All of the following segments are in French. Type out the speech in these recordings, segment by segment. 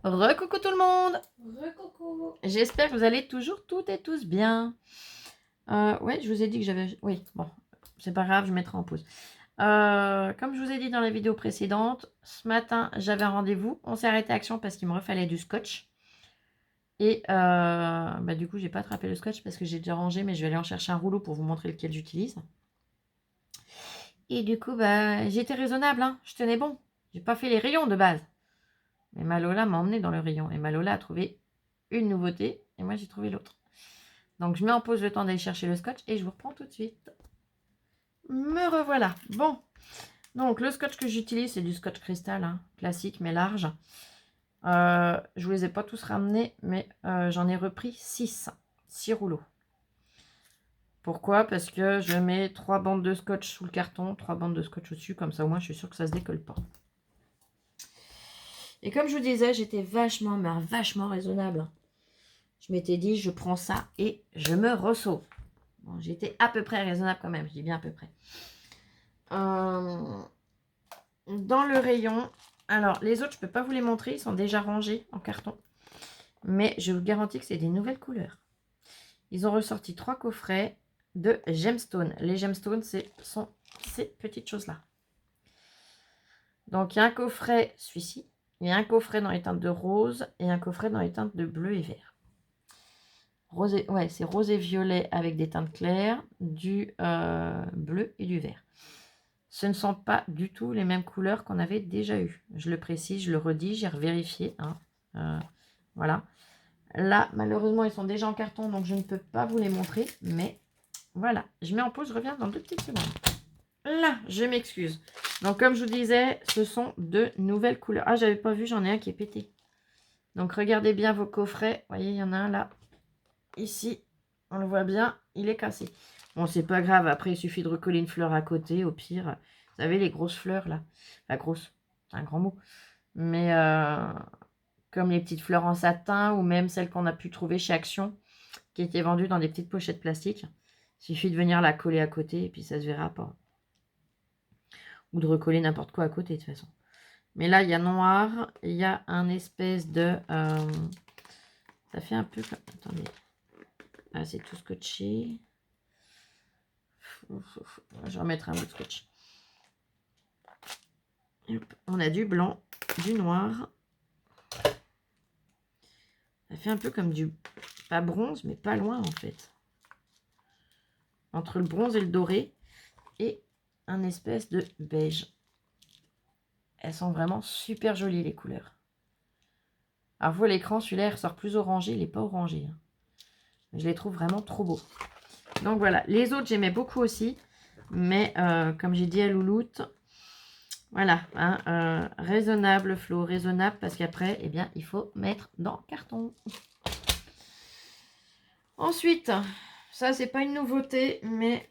Recoucou tout le monde. Recoucou. J'espère que vous allez toujours toutes et tous bien. Ouais, je vous ai dit que j'avais... Oui, bon, c'est pas grave, je mettrai en pause. Comme je vous ai dit dans la vidéo précédente, ce matin, j'avais un rendez-vous. On s'est arrêté à Action parce qu'il me refallait du scotch. Et bah, du coup, j'ai pas attrapé le scotch parce que j'ai déjà rangé, mais je vais aller en chercher un rouleau pour vous montrer lequel j'utilise. Et du coup, bah, j'ai été raisonnable, hein. Je tenais bon. J'ai pas fait les rayons de base. Mais Malola m'a emmené dans le rayon. Et Malola a trouvé une nouveauté. Et moi, j'ai trouvé l'autre. Donc, je mets en pause le temps d'aller chercher le scotch. Et je vous reprends tout de suite. Me revoilà. Bon. Donc, le scotch que j'utilise, c'est du scotch cristal. Hein, classique, mais large. Je vous les ai pas tous ramenés. Mais j'en ai repris 6. 6 rouleaux. Pourquoi? Parce que je mets 3 bandes de scotch sous le carton. 3 bandes de scotch au-dessus. Comme ça, au moins, je suis sûre que ça se décolle pas. Et comme je vous disais, j'étais vachement, mais vachement raisonnable. Je m'étais dit, je prends ça et je me ressauve. Bon, j'étais à peu près raisonnable quand même, je dis bien à peu près. Dans le rayon, alors les autres, je ne peux pas vous les montrer, ils sont déjà rangés en carton. Mais je vous garantis que c'est des nouvelles couleurs. Ils ont ressorti 3 coffrets de gemstones. Les gemstones, sont ces petites choses-là. Donc, il y a un coffret, celui-ci. Il y a un coffret dans les teintes de rose et un coffret dans les teintes de bleu et vert. Rosé, ouais, c'est rose et violet avec des teintes claires, du bleu et du vert. Ce ne sont pas du tout les mêmes couleurs qu'on avait déjà eues. Je le précise, je le redis, j'ai revérifié. Hein. Voilà. Là, malheureusement, ils sont déjà en carton, donc je ne peux pas vous les montrer. Mais voilà, je mets en pause, je reviens dans 2 petites secondes. Là, je m'excuse. Donc, comme je vous disais, ce sont de nouvelles couleurs. Ah, j'avais pas vu, j'en ai un qui est pété. Donc, regardez bien vos coffrets. Vous voyez, il y en a un là. Ici, on le voit bien, il est cassé. Bon, c'est pas grave, après il suffit de recoller une fleur à côté, au pire. Vous savez, les grosses fleurs là. Enfin, grosse, c'est un grand mot. Mais comme les petites fleurs en satin, ou même celles qu'on a pu trouver chez Action, qui étaient vendues dans des petites pochettes plastiques. Il suffit de venir la coller à côté, et puis ça se verra pas. Ou de recoller n'importe quoi à côté, de toute façon. Mais là, il y a noir, il y a un espèce de... ça fait un peu comme... Attendez. Ah, c'est tout scotché. Je vais remettre un autre scotch. Hop, on a du blanc, du noir. Ça fait un peu comme du... Pas bronze, mais pas loin en fait. Entre le bronze et le doré. Et un espèce de beige. Elles sont vraiment super jolies les couleurs. Alors vous, à l'écran, celui-là, il ressort plus orangé. Il n'est pas orangé. Hein. Je les trouve vraiment trop beaux. Donc voilà. Les autres, j'aimais beaucoup aussi. Mais comme j'ai dit à Louloute... Voilà, hein, raisonnable, Flo, raisonnable, parce qu'après, eh bien, il faut mettre dans le carton. Ensuite, ça, c'est pas une nouveauté, mais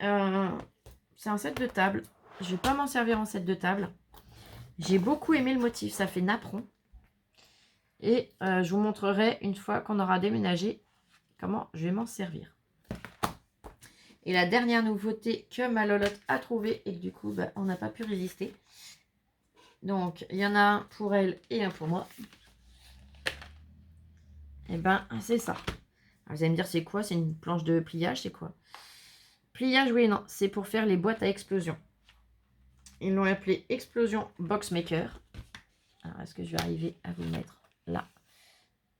c'est un set de table. Je vais pas m'en servir en set de table. J'ai beaucoup aimé le motif, ça fait napperon. Et je vous montrerai, une fois qu'on aura déménagé, comment je vais m'en servir. Et la dernière nouveauté que ma Lolotte a trouvée, et que du coup, bah, on n'a pas pu résister. Donc, il y en a un pour elle et un pour moi. Et ben, c'est ça. Alors, vous allez me dire, c'est quoi? C'est une planche de pliage? C'est quoi? Pliage, oui et non. C'est pour faire les boîtes à explosion. Ils l'ont appelé Explosion Box Maker. Alors, est-ce que je vais arriver à vous le mettre là?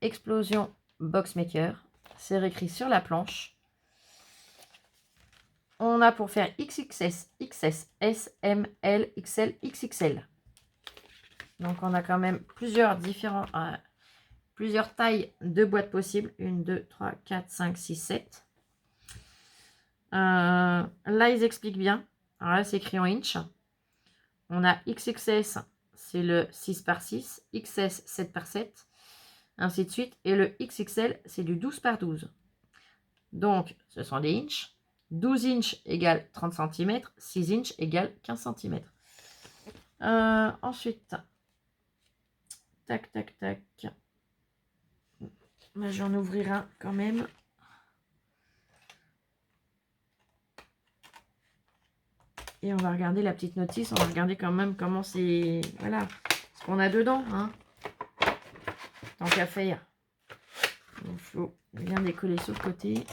Explosion Box Maker. C'est écrit sur la planche. On a pour faire XXS, XS, S, M, L, XL, XXL. Donc, on a quand même plusieurs tailles de boîtes possibles. 1, 2, 3, 4, 5, 6, 7. Là, ils expliquent bien. Alors là, c'est écrit en inch. On a XXS, c'est le 6 par 6. XS, 7 par 7. Ainsi de suite. Et le XXL, c'est du 12 par 12. Donc, ce sont des inches. 12 inches égale 30 cm. 6 inches égale 15 cm. Ensuite, tac, tac, tac. Là, j'en ouvrirai un quand même. Et on va regarder la petite notice. On va regarder quand même comment c'est... Voilà, ce qu'on a dedans. Hein. Tant qu'à faire. Il faut bien décoller sur le côté.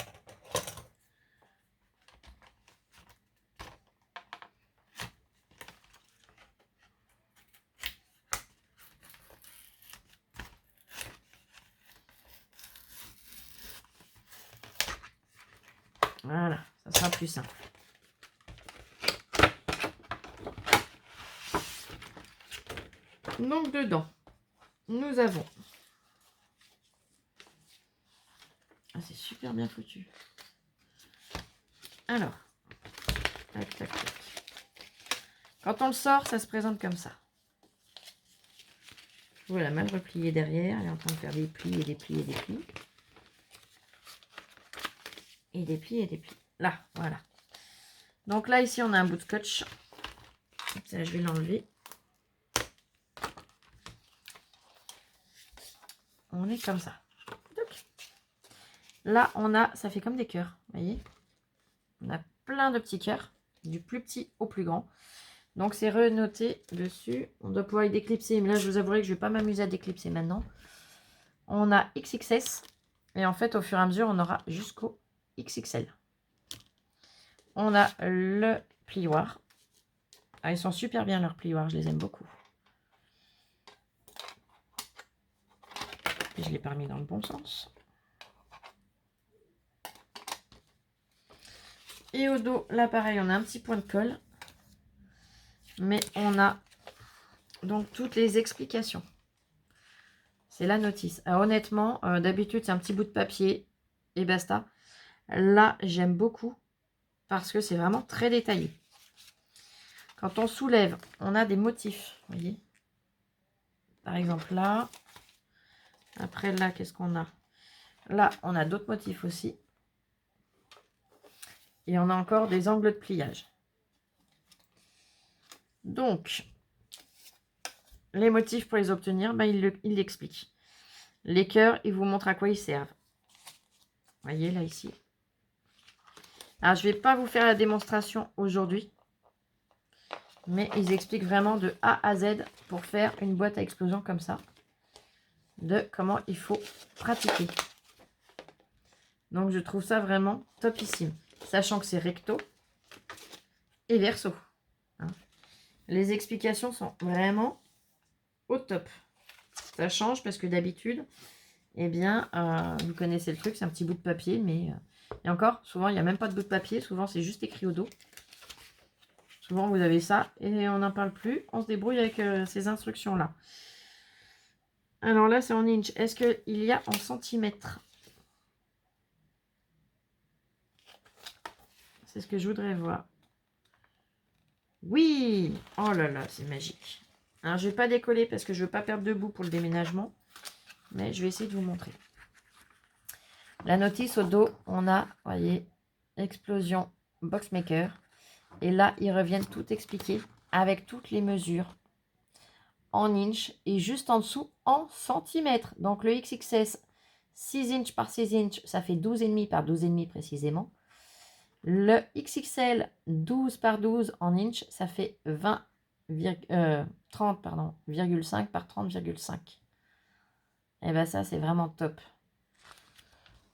Voilà, ça sera plus simple. Donc dedans, nous avons... Ah, c'est super bien foutu. Alors, tac, tac, tac. Quand on le sort, ça se présente comme ça. Voilà, mal replié derrière. Elle est en train de faire des plis et des plis et des plis. Et des plis et des plis. Là, voilà. Donc là, ici, on a un bout de scotch. Ça, je vais l'enlever. On est comme ça. Donc, là, on a, ça fait comme des cœurs. Vous voyez? On a plein de petits cœurs, du plus petit au plus grand. Donc, c'est renoté dessus. On doit pouvoir y déclipser. Mais là, je vous avouerai que je ne vais pas m'amuser à déclipser maintenant. On a XXS. Et en fait, au fur et à mesure, on aura jusqu'au XXL. On a le plioir. Ah, ils sont super bien, leurs plioirs. Je les aime beaucoup. Et je ne l'ai pas remis dans le bon sens. Et au dos, là, pareil, on a un petit point de colle. Mais on a donc toutes les explications. C'est la notice. Alors, honnêtement, d'habitude, c'est un petit bout de papier et basta. Là, j'aime beaucoup parce que c'est vraiment très détaillé. Quand on soulève, on a des motifs. Vous voyez? Par exemple, là. Après, là, qu'est-ce qu'on a? Là, on a d'autres motifs aussi. Et on a encore des angles de pliage. Donc, les motifs pour les obtenir, ben, il l'explique. Les cœurs, il vous montre à quoi ils servent. Vous voyez, là, ici. Alors, je ne vais pas vous faire la démonstration aujourd'hui. Mais ils expliquent vraiment de A à Z pour faire une boîte à explosion comme ça. De comment il faut pratiquer. Donc, je trouve ça vraiment topissime. Sachant que c'est recto et verso. Hein. Les explications sont vraiment au top. Ça change parce que d'habitude, eh bien, vous connaissez le truc, c'est un petit bout de papier. Mais et encore, souvent, il n'y a même pas de bout de papier. Souvent, c'est juste écrit au dos. Souvent, vous avez ça et on n'en parle plus. On se débrouille avec ces instructions-là. Alors là, c'est en inch. Est-ce qu'il y a en centimètres? C'est ce que je voudrais voir. Oui! Oh là là, c'est magique. Alors, je ne vais pas décoller parce que je ne veux pas perdre de bout pour le déménagement. Mais je vais essayer de vous montrer. La notice au dos, on a, vous voyez, explosion boxmaker. Et là, ils reviennent tout expliquer avec toutes les mesures en inch et juste en dessous en centimètres. Donc le XXS 6 inches par 6 inches, ça fait 12,5 par 12,5 précisément. Le XXL 12 par 12 en inch, ça fait 30 par 30,5. Et bien ça, c'est vraiment top.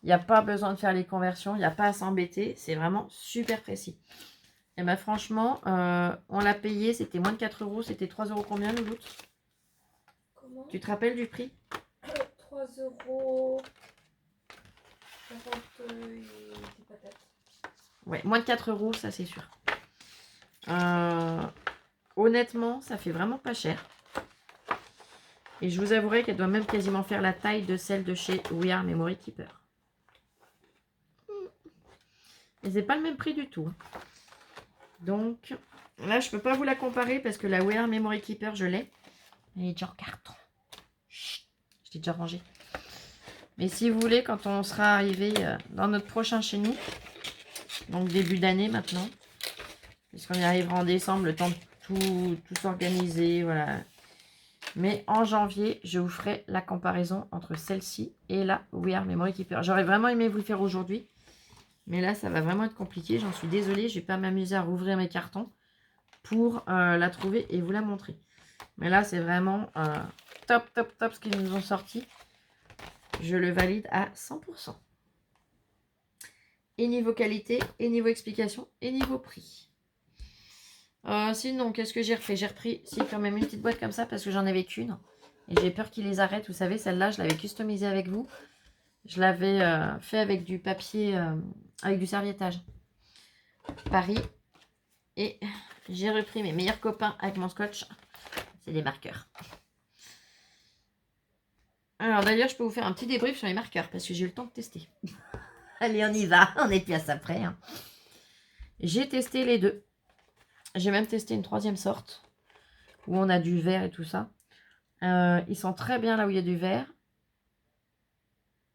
Il n'y a pas besoin de faire les conversions, il n'y a pas à s'embêter, c'est vraiment super précis. Et bien franchement, on l'a payé, c'était moins de 4 €, c'était 3 € combien, Louloute? Comment? Tu te rappelles du prix? 3 €. 40 et des patates. Ouais, moins de 4 €, ça c'est sûr. Honnêtement, ça fait vraiment pas cher. Et je vous avouerai qu'elle doit même quasiment faire la taille de celle de chez We Are Memory Keeper. Et c'est pas le même prix du tout. Donc, là, je peux pas vous la comparer parce que la We Are Memory Keeper, je l'ai. Elle est déjà en carton. Chut, je l'ai déjà rangée. Mais si vous voulez, quand on sera arrivé dans notre prochain chez nous, donc début d'année maintenant, puisqu'on y arrivera en décembre, le temps de tout s'organiser, voilà. Mais en janvier, je vous ferai la comparaison entre celle-ci et la We Are Memory Keeper. J'aurais vraiment aimé vous le faire aujourd'hui. Mais là, ça va vraiment être compliqué. J'en suis désolée. Je ne vais pas m'amuser à rouvrir mes cartons pour la trouver et vous la montrer. Mais là, c'est vraiment top, top, top ce qu'ils nous ont sorti. je le valide à 100%. Et niveau qualité, et niveau explication, et niveau prix. Sinon, qu'est-ce que j'ai refait? J'ai repris, si, quand même une petite boîte comme ça, parce que j'en avais qu'une. Et j'ai peur qu'ils les arrêtent. Vous savez, celle-là, je l'avais customisée avec vous. Je l'avais fait avec du papier, avec du serviettage. Paris. Et j'ai repris mes meilleurs copains avec mon scotch. C'est des marqueurs. Alors d'ailleurs, je peux vous faire un petit débrief sur les marqueurs, parce que j'ai eu le temps de tester. Allez, on y va. On est pièce après. Hein. J'ai testé les deux. J'ai même testé une troisième sorte, où on a du vert et tout ça. Ils sont très bien là où il y a du vert.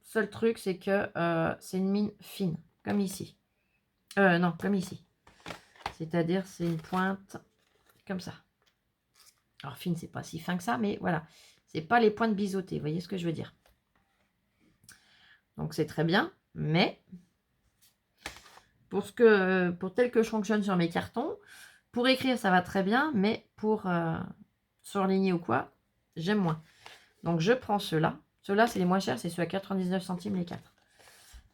Seul truc, c'est que c'est une mine fine, comme ici. Non, comme ici. C'est-à-dire, c'est une pointe comme ça. Alors, fine, c'est pas si fin que ça, mais voilà. C'est pas les pointes biseautées, vous voyez ce que je veux dire. Donc, c'est très bien, mais pour tel que je fonctionne sur mes cartons, pour écrire, ça va très bien, mais pour surligner ou quoi, j'aime moins. Donc, je prends ceux-là. Ceux-là, c'est les moins chers, c'est ceux à 99 centimes les 4.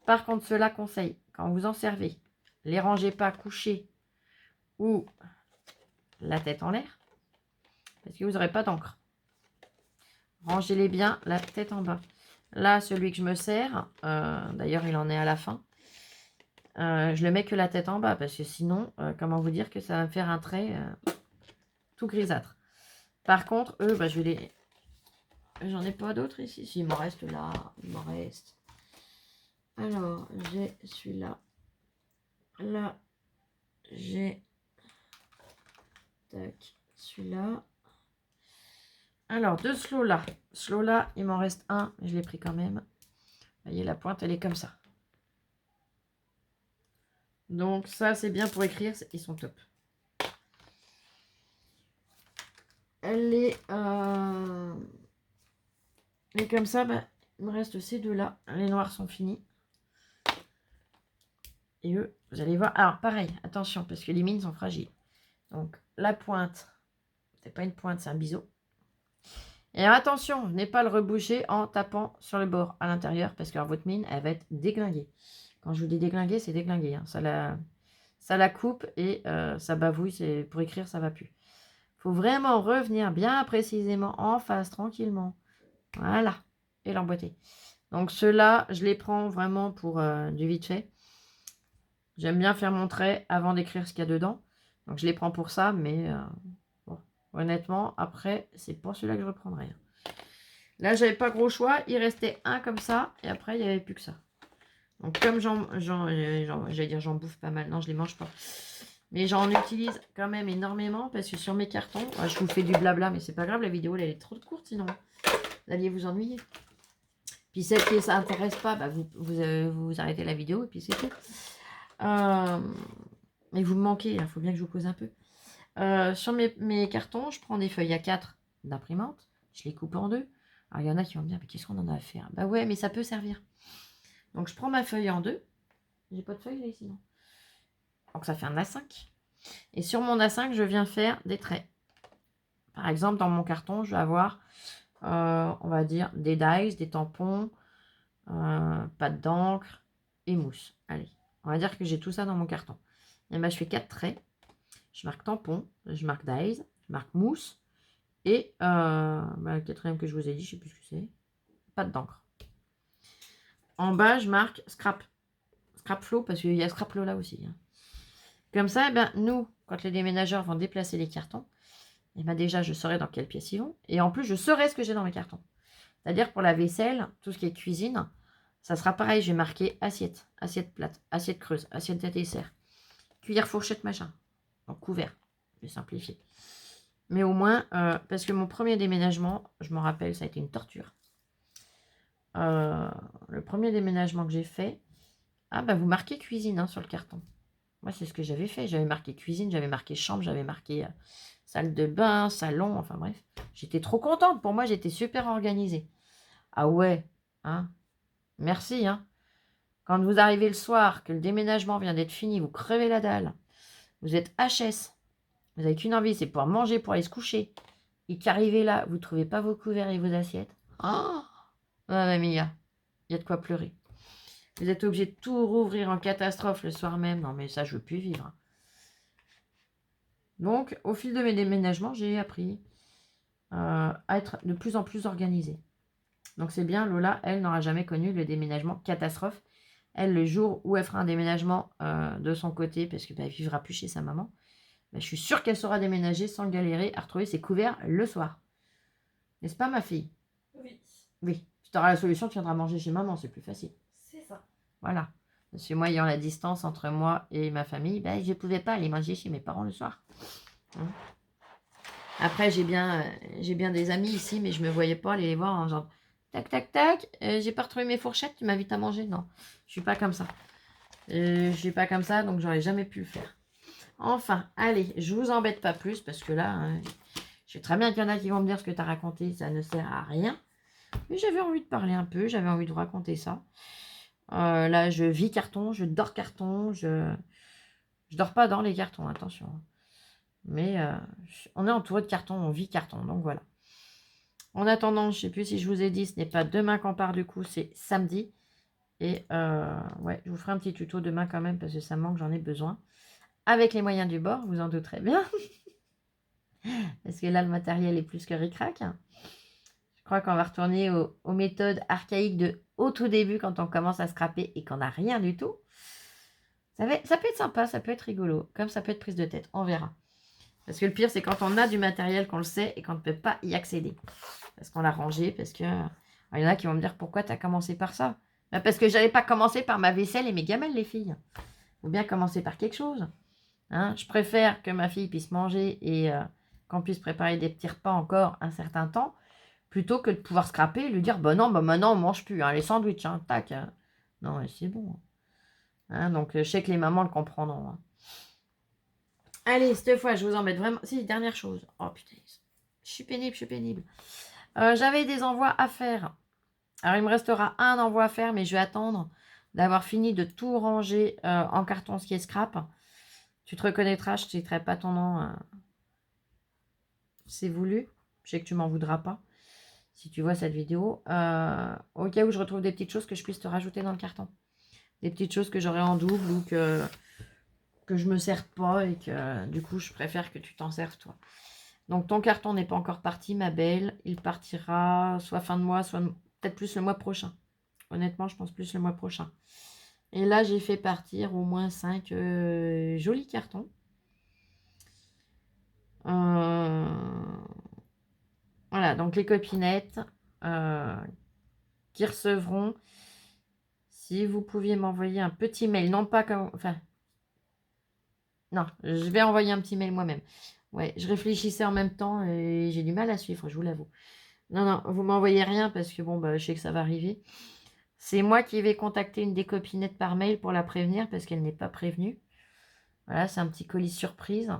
Par contre, ceux-là, conseil, quand vous en servez, les rangez pas couchés ou la tête en l'air, parce que vous n'aurez pas d'encre. Rangez-les bien la tête en bas. Là, celui que je me sers, d'ailleurs, il en est à la fin, je le mets que la tête en bas, parce que sinon, comment vous dire que ça va me faire un trait tout grisâtre. Par contre, eux, bah, je vais les... J'en ai pas d'autres ici. Si, il m'en reste là. Il m'en reste. Alors, j'ai celui-là. Là, j'ai... Tac. Celui-là. Alors, deux slow là. Slow là, il m'en reste un. Je l'ai pris quand même. Vous voyez, la pointe, elle est comme ça. Donc, ça, c'est bien pour écrire. Ils sont top. Elle est... Et comme ça, bah, il me reste ces deux-là. Les noirs sont finis. Et eux, vous allez voir. Alors, pareil, attention, parce que les mines sont fragiles. Donc, la pointe, c'est pas une pointe, c'est un biseau. Et alors, attention, venez pas le reboucher en tapant sur le bord à l'intérieur, parce que alors, votre mine, elle va être déglinguée. Quand je vous dis déglinguée, c'est déglingué. Hein. Ça la coupe et ça bavouille. Pour écrire, ça va plus. Il faut vraiment revenir bien précisément en face, tranquillement. Voilà. Et l'emboîter. Donc, ceux-là, je les prends vraiment pour du vite fait. J'aime bien faire mon trait avant d'écrire ce qu'il y a dedans. Donc, je les prends pour ça, mais bon, honnêtement, après, c'est pas celui-là que je reprendrai. Là, j'avais pas gros choix. Il restait un comme ça, et après, il n'y avait plus que ça. Donc, comme j'allais dire j'en bouffe pas mal. Non, je les mange pas. Mais j'en utilise quand même énormément, parce que sur mes cartons, je vous fais du blabla, mais c'est pas grave, la vidéo, elle est trop courte, sinon vous alliez vous ennuyer. Puis, celle qui ne s'intéresse pas, bah, vous arrêtez la vidéo, et puis c'est tout. Mais vous me manquez, il faut bien que je vous cause un peu. Sur mes cartons, je prends des feuilles A4 d'imprimante, je les coupe en deux. Alors il y en a qui vont me dire, mais qu'est-ce qu'on en a à faire? Bah ouais, mais ça peut servir. Donc je prends ma feuille en deux. J'ai pas de feuille là ici, non. Donc ça fait un A5. Et sur mon A5, je viens faire des traits. Par exemple, dans mon carton, je vais avoir, on va dire, des dies, des tampons, pâte d'encre et mousse. Allez. On va dire que j'ai tout ça dans mon carton. Et ben, je fais 4 traits. Je marque tampon, je marque dies, je marque mousse. Et le quatrième que je vous ai dit, je ne sais plus ce que c'est. Pâte d'encre. En bas, je marque scrap. Scrap flow, parce qu'il y a scrap flow là aussi. Hein. Comme ça, eh ben, nous, quand les déménageurs vont déplacer les cartons, eh ben, déjà, je saurai dans quelle pièce ils vont. Et en plus, je saurai ce que j'ai dans mes cartons. C'est-à-dire pour la vaisselle, tout ce qui est cuisine, ça sera pareil, je vais marquer assiette, assiette plate, assiette creuse, assiette à dessert, cuillère, fourchette, machin. Donc couvert, je vais simplifier. Mais au moins, parce que mon premier déménagement, je me rappelle, ça a été une torture. Le premier déménagement que j'ai fait, vous marquez cuisine hein, sur le carton. Moi, c'est ce que j'avais fait. J'avais marqué cuisine, j'avais marqué chambre, j'avais marqué salle de bain, salon, enfin bref. J'étais trop contente. Pour moi, j'étais super organisée. Ah ouais, hein. Merci, hein. Quand vous arrivez le soir, que le déménagement vient d'être fini, vous crevez la dalle, vous êtes HS, vous n'avez qu'une envie, c'est pouvoir manger, pour aller se coucher. Et qu'arrivez là, vous ne trouvez pas vos couverts et vos assiettes. Oh, mamma mia. il y a de quoi pleurer. Vous êtes obligé de tout rouvrir en catastrophe le soir même. Non, mais ça, je veux plus vivre. Donc, au fil de mes déménagements, j'ai appris à être de plus en plus organisée. Donc, c'est bien, Lola, elle n'aura jamais connu le déménagement catastrophe. Elle, le jour où elle fera un déménagement de son côté, parce qu'elle ne vivra plus chez sa maman, je suis sûre qu'elle saura déménager sans galérer à retrouver ses couverts le soir. N'est-ce pas, ma fille? Oui. Oui. Tu auras la solution, tu viendras manger chez maman, c'est plus facile. C'est ça. Voilà. Parce que moi, ayant la distance entre moi et ma famille, je ne pouvais pas aller manger chez mes parents le soir. Après, j'ai bien des amis ici, mais je ne me voyais pas aller les voir en genre tac, tac, tac, j'ai pas retrouvé mes fourchettes, tu m'invites à manger? Non, je suis pas comme ça. Je suis pas comme ça, donc j'aurais jamais pu le faire. Enfin, allez, je vous embête pas plus, parce que là, je sais très bien qu'il y en a qui vont me dire ce que tu as raconté, ça ne sert à rien. Mais j'avais envie de parler un peu, j'avais envie de vous raconter ça. Là, je vis carton, je dors carton, je dors pas dans les cartons, attention. Mais on est entouré de carton, on vit carton, donc voilà. En attendant, je ne sais plus si je vous ai dit, ce n'est pas demain qu'on part du coup, c'est samedi. Et ouais, je vous ferai un petit tuto demain quand même, parce que ça me manque, j'en ai besoin. Avec les moyens du bord, vous en douterez bien. Parce que là, le matériel est plus que ric-rac. Je crois qu'on va retourner aux méthodes archaïques de au tout début, quand on commence à scraper et qu'on n'a rien du tout. Ça peut être sympa, ça peut être rigolo, comme ça peut être prise de tête, on verra. Parce que le pire, c'est quand on a du matériel qu'on le sait et qu'on ne peut pas y accéder. Parce qu'on l'a rangé, parce que... il y en a qui vont me dire, pourquoi tu as commencé par ça? Parce que j'allais pas commencer par ma vaisselle et mes gamelles, les filles. Il faut bien commencer par quelque chose. Hein, je préfère que ma fille puisse manger et qu'on puisse préparer des petits repas encore un certain temps, plutôt que de pouvoir scraper et lui dire, non, maintenant on mange plus, hein, les sandwichs, hein, tac. Non, c'est bon. Hein, donc je sais que les mamans le comprendront. Hein. Allez, cette fois, je vous embête vraiment. Si, dernière chose. Oh putain, je suis pénible. J'avais des envois à faire. Alors, il me restera un envoi à faire, mais je vais attendre d'avoir fini de tout ranger en carton, ce qui est scrap. Tu te reconnaîtras, je ne citerai pas ton nom. C'est voulu. Je sais que tu m'en voudras pas si tu vois cette vidéo. Au cas où je retrouve des petites choses que je puisse te rajouter dans le carton. Des petites choses que j'aurai en double ou que je me sers pas et que du coup, je préfère que tu t'en serves toi. Donc, ton carton n'est pas encore parti, ma belle. Il partira soit fin de mois, soit peut-être plus le mois prochain. Honnêtement, je pense plus le mois prochain. Et là, j'ai fait partir au moins 5 jolis cartons. Voilà, donc les copinettes qui recevront. Si vous pouviez m'envoyer un petit mail, non pas comme... Enfin, non, je vais envoyer un petit mail moi-même. Ouais, je réfléchissais en même temps et j'ai du mal à suivre, je vous l'avoue. Non, vous m'envoyez rien parce que bon, je sais que ça va arriver. C'est moi qui vais contacter une des copinettes par mail pour la prévenir parce qu'elle n'est pas prévenue. Voilà, c'est un petit colis surprise.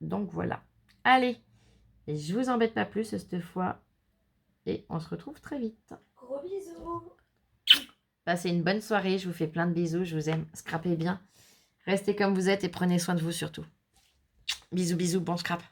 Donc voilà. Allez, je vous embête pas plus cette fois. Et on se retrouve très vite. Gros bisous. Passez une bonne soirée, je vous fais plein de bisous, je vous aime. Scrapez bien. Restez comme vous êtes et prenez soin de vous surtout. Bisous, bon scrap.